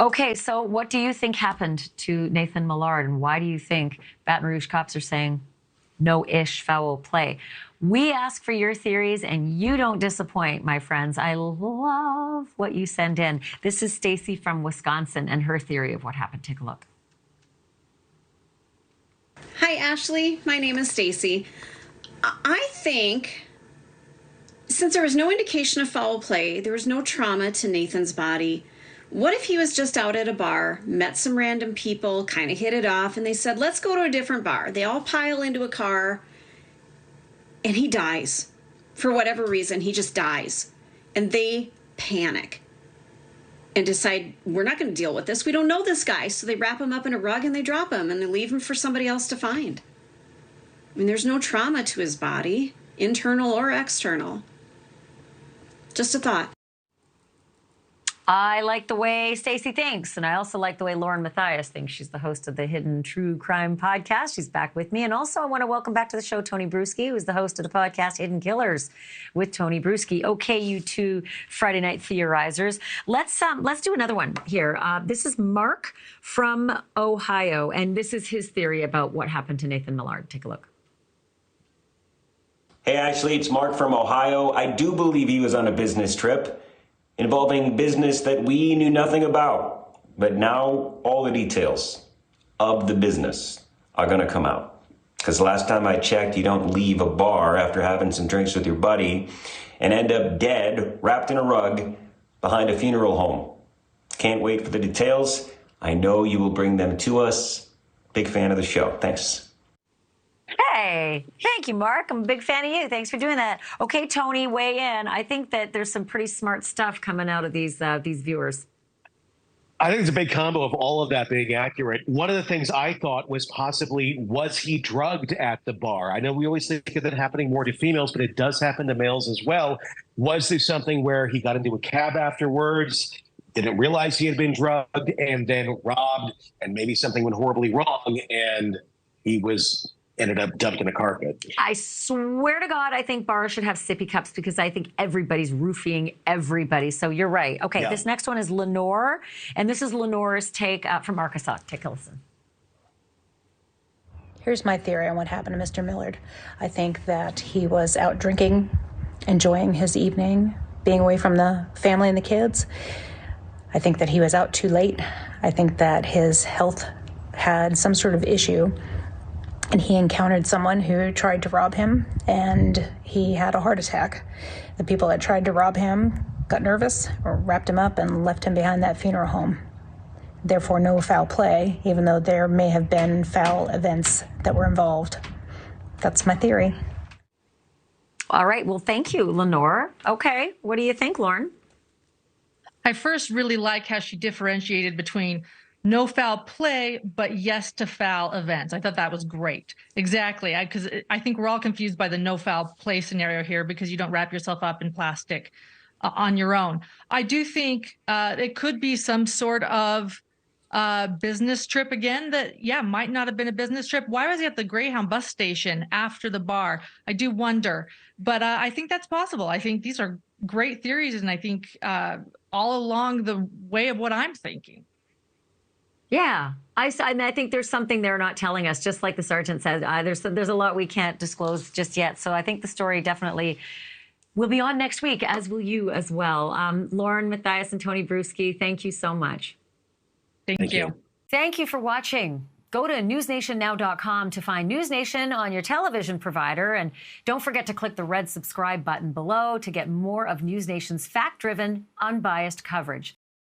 Okay, so what do you think happened to Nathan Millard, and why do you think Baton Rouge cops are saying no-ish foul play? We ask for your theories, and you don't disappoint, my friends. I love what you send in. This is Stacey from Wisconsin and her theory of what happened. Take a look. Hi, Ashleigh. My name is Stacey. I think since there was no indication of foul play, there was no trauma to Nathan's body. What if he was just out at a bar, met some random people, kind of hit it off, and they said, let's go to a different bar. They all pile into a car, and he dies. For whatever reason, he just dies. And they panic and decide, we're not going to deal with this. We don't know this guy. So they wrap him up in a rug and they drop him and they leave him for somebody else to find. I mean, there's no trauma to his body, internal or external. Just a thought. I like the way Stacey thinks, and I also like the way Matthias thinks. She's the host of the Hidden True Crime podcast. She's back with me. And also I want to welcome back to the show Tony Brueski, who's the host of the podcast Hidden Killers with Tony Brueski. Okay, you two Friday night theorizers. Let's do another one here. This is Mark from Ohio, and this is his theory about what happened to Nathan Millard. Take a look. Hey, Ashleigh, it's Mark from Ohio. I do believe he was on a business trip involving business that we knew nothing about. But now all the details of the business are going to come out. Because last time I checked, you don't leave a bar after having some drinks with your buddy and end up dead, wrapped in a rug, behind a funeral home. Can't wait for the details. I know you will bring them to us. Big fan of the show. Thanks. Hey, thank you, Mark. I'm a big fan of you. Thanks for doing that. Okay, Tony, weigh in. I think that there's some pretty smart stuff coming out of these viewers. I think it's a big combo of all of that being accurate. One of the things I thought was possibly, was he drugged at the bar? I know we always think of it happening more to females, but it does happen to males as well. Was there something where he got into a cab afterwards, didn't realize he had been drugged, and then robbed, and maybe something went horribly wrong, and he ended up dumped in a carpet? I swear to God, I think bars should have sippy cups because I think everybody's roofing everybody. So you're right. Okay, yeah. This next one is Lenore, and this is Lenore's take from Arkansas. Take a listen. Here's my theory on what happened to Mr. Millard. I think that he was out drinking, enjoying his evening, being away from the family and the kids. I think that he was out too late. I think that his health had some sort of issue, and he encountered someone who tried to rob him, and he had a heart attack. The people that tried to rob him got nervous or wrapped him up and left him behind that funeral home. Therefore, no foul play, even though there may have been foul events that were involved. That's my theory. All right. Well, thank you, Lenore. Okay. What do you think, Lauren? I first really like how she differentiated between no foul play, but yes to foul events. I thought that was great. Exactly. Because I think we're all confused by the no foul play scenario here because you don't wrap yourself up in plastic on your own. I do think it could be some sort of business trip again that, yeah, might not have been a business trip. Why was he at the Greyhound bus station after the bar? I do wonder. But I think that's possible. I think these are great theories, and I think all along the way of what I'm thinking. Yeah, I think there's something they're not telling us, just like the sergeant said. There's a lot we can't disclose just yet. So I think the story definitely will be on next week, as will you as well. Lauren, Matthias, and Tony Brueski, thank you so much. Thank you. Thank you for watching. Go to newsnationnow.com to find NewsNation on your television provider. And don't forget to click the red subscribe button below to get more of NewsNation's fact-driven, unbiased coverage.